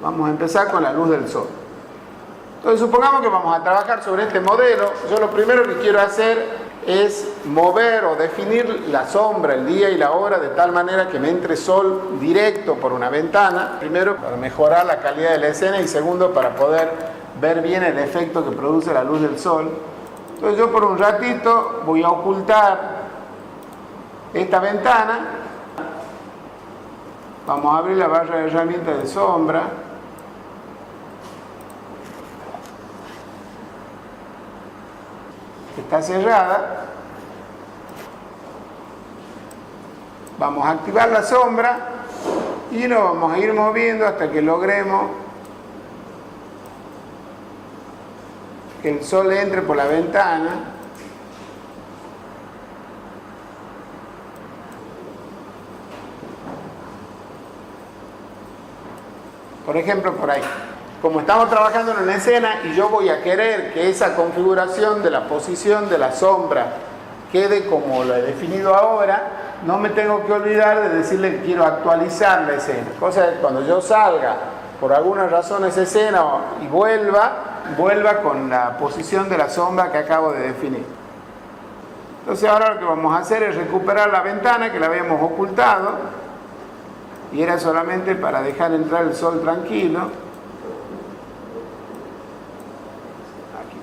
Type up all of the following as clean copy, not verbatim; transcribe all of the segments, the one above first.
Vamos a empezar con la luz del sol. Entonces supongamos que vamos a trabajar sobre este modelo. Yo lo primero que quiero hacer es mover o definir la sombra, el día y la hora, de tal manera que me entre sol directo por una ventana. Primero, para mejorar la calidad de la escena, y segundo, para poder ver bien el efecto que produce la luz del sol. Entonces yo por un ratito voy a ocultar esta ventana. Vamos a abrir la barra de herramientas de sombra. Está cerrada. Vamos a activar la sombra y nos vamos a ir moviendo hasta que logremos que el sol entre por la ventana. Por ejemplo, por ahí. Como estamos trabajando en una escena y yo voy a querer que esa configuración de la posición de la sombra quede como lo he definido ahora, no me tengo que olvidar de decirle que quiero actualizar la escena. Cosa que cuando yo salga por alguna razón esa escena y vuelva con la posición de la sombra que acabo de definir. Entonces ahora lo que vamos a hacer es recuperar la ventana que la habíamos ocultado, y era solamente para dejar entrar el sol tranquilo.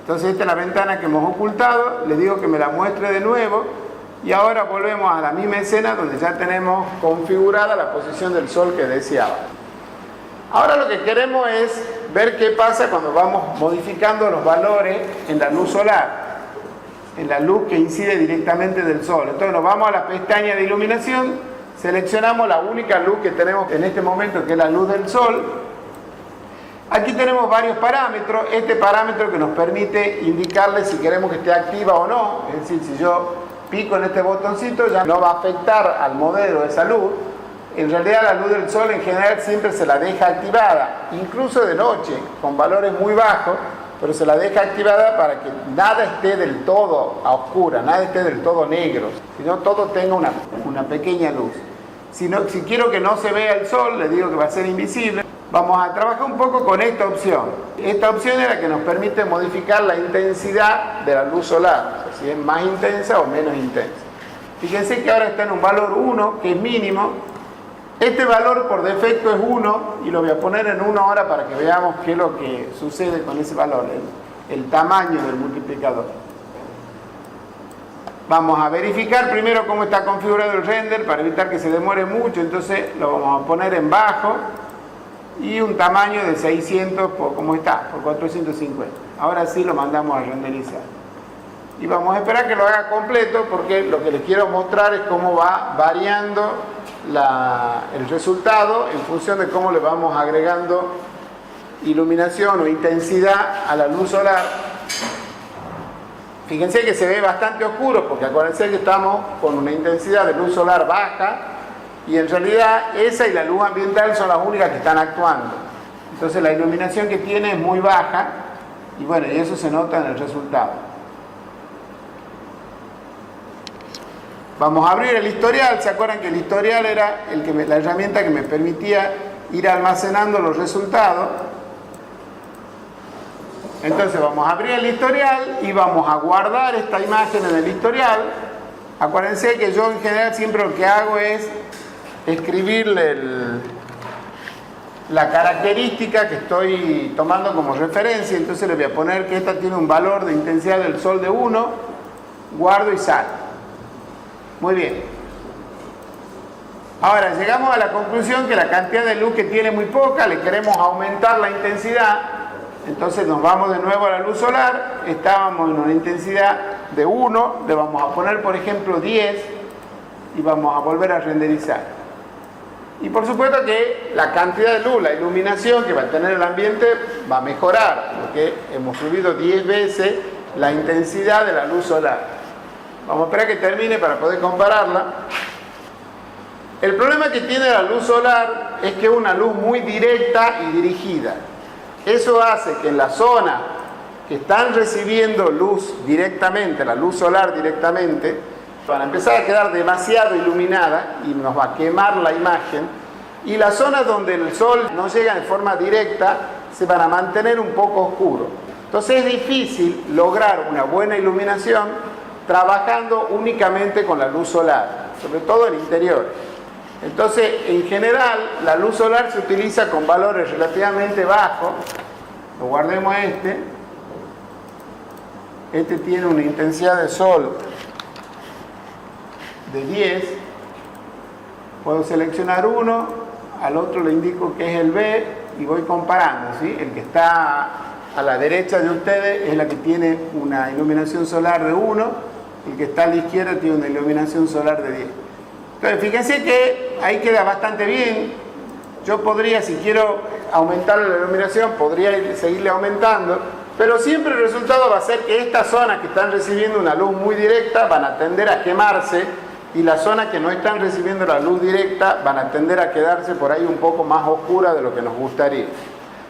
Entonces esta es la ventana que hemos ocultado. Les digo que me la muestre de nuevo, y ahora volvemos a la misma escena donde ya tenemos configurada la posición del sol que deseaba. Ahora lo que queremos es ver qué pasa cuando vamos modificando los valores en la luz solar, en la luz que incide directamente del sol. Entonces nos vamos a la pestaña de iluminación, seleccionamos la única luz que tenemos en este momento, que es la luz del sol. Aquí tenemos varios parámetros. Este parámetro que nos permite indicarle si queremos que esté activa o no. Es decir, si yo pico en este botoncito, ya no va a afectar al modelo esa luz. En realidad la luz del sol en general siempre se la deja activada, incluso de noche, con valores muy bajos, pero se la deja activada para que nada esté del todo a oscura, nada esté del todo negro, sino todo tenga una pequeña luz. Si quiero que no se vea el sol, le digo que va a ser invisible. Vamos a trabajar un poco con esta opción. Esta opción es la que nos permite modificar la intensidad de la luz solar, o sea, si es más intensa o menos intensa. Fíjense que ahora está en un valor 1, que es mínimo. Este valor por defecto es 1, y lo voy a poner en 1 ahora para que veamos qué es lo que sucede con ese valor, el tamaño del multiplicador. Vamos a verificar primero cómo está configurado el render para evitar que se demore mucho. Entonces lo vamos a poner en bajo y un tamaño de 600 por, como está, por 450. Ahora sí lo mandamos a renderizar. Y vamos a esperar que lo haga completo, porque lo que les quiero mostrar es cómo va variando el resultado en función de cómo le vamos agregando iluminación o intensidad a la luz solar. Fíjense que se ve bastante oscuro, porque acuérdense que estamos con una intensidad de luz solar baja, y en realidad esa y la luz ambiental son las únicas que están actuando. Entonces la iluminación que tiene es muy baja, y bueno, y eso se nota en el resultado. Vamos a abrir el historial. ¿Se acuerdan que el historial era la herramienta que me permitía ir almacenando los resultados? Entonces vamos a abrir el historial y vamos a guardar esta imagen en el historial. Acuérdense que yo en general siempre lo que hago es escribirle la característica que estoy tomando como referencia. Entonces le voy a poner que esta tiene un valor de intensidad del sol de 1, guardo y salgo. Muy bien. Ahora llegamos a la conclusión que la cantidad de luz que tiene es muy poca, le queremos aumentar la intensidad. Entonces nos vamos de nuevo a la luz solar. Estábamos en una intensidad de 1, le vamos a poner por ejemplo 10 y vamos a volver a renderizar. Y por supuesto que la cantidad de luz, la iluminación que va a tener el ambiente va a mejorar, porque hemos subido 10 veces la intensidad de la luz solar. Vamos a esperar que termine para poder compararla. El problema que tiene la luz solar es que es una luz muy directa y dirigida. Eso hace que en la zona que están recibiendo luz directamente, la luz solar directamente, van a empezar a quedar demasiado iluminada y nos va a quemar la imagen. y las zonas donde el sol no llega de forma directa se van a mantener un poco oscuros. Entonces es difícil lograr una buena iluminación trabajando únicamente con la luz solar, sobre todo en interiores. Entonces, en general, la luz solar se utiliza con valores relativamente bajos. Lo guardemos este. Este tiene una intensidad de sol de 10. Puedo seleccionar uno, al otro le indico que es el B y voy comparando, ¿sí? El que está a la derecha de ustedes es la que tiene una iluminación solar de 1, el que está a la izquierda tiene una iluminación solar de 10. Entonces, fíjense que ahí queda bastante bien. Yo podría, si quiero aumentar la iluminación, podría seguirle aumentando, pero siempre el resultado va a ser que estas zonas que están recibiendo una luz muy directa van a tender a quemarse y las zonas que no están recibiendo la luz directa van a tender a quedarse por ahí un poco más oscuras de lo que nos gustaría.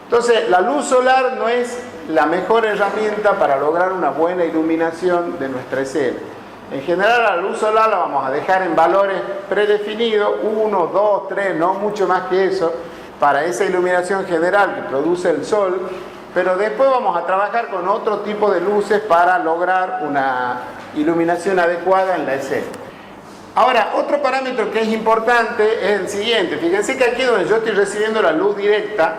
Entonces, la luz solar no es la mejor herramienta para lograr una buena iluminación de nuestra escena. En general, la luz solar la vamos a dejar en valores predefinidos, 1, 2, 3, no mucho más que eso, para esa iluminación general que produce el sol, pero después vamos a trabajar con otro tipo de luces para lograr una iluminación adecuada en la escena. Ahora, otro parámetro que es importante es el siguiente. Fíjense que aquí donde yo estoy recibiendo la luz directa,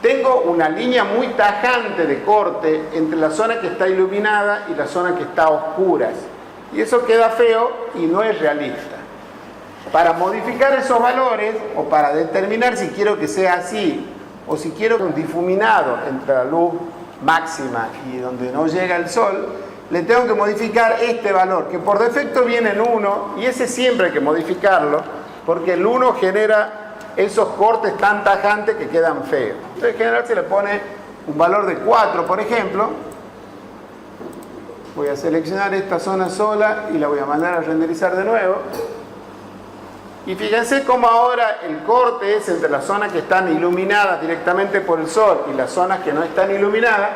tengo una línea muy tajante de corte entre la zona que está iluminada y la zona que está a oscuras. Y eso queda feo y no es realista. Para modificar esos valores o para determinar si quiero que sea así o si quiero un difuminado entre la luz máxima y donde no llega el sol, le tengo que modificar este valor, que por defecto viene en 1, y ese siempre hay que modificarlo, porque el 1 genera esos cortes tan tajantes que quedan feos. Entonces, en general se le pone un valor de 4, por ejemplo. Voy a seleccionar esta zona sola y la voy a mandar a renderizar de nuevo. Y fíjense cómo ahora el corte es entre las zonas que están iluminadas directamente por el sol y las zonas que no están iluminadas.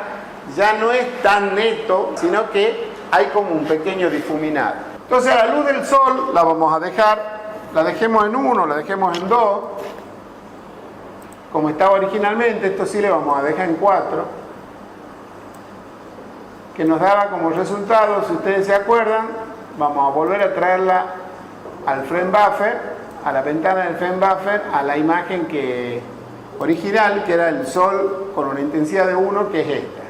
Ya no es tan neto, sino que hay como un pequeño difuminado. Entonces la luz del sol la vamos a dejar, la dejemos en 1, la dejemos en 2, como estaba originalmente. Esto sí le vamos a dejar en 4, que nos daba como resultado, si ustedes se acuerdan, vamos a volver a traerla al frame buffer, a la ventana del frame buffer, a la imagen original, que era el sol con una intensidad de 1, que es esta.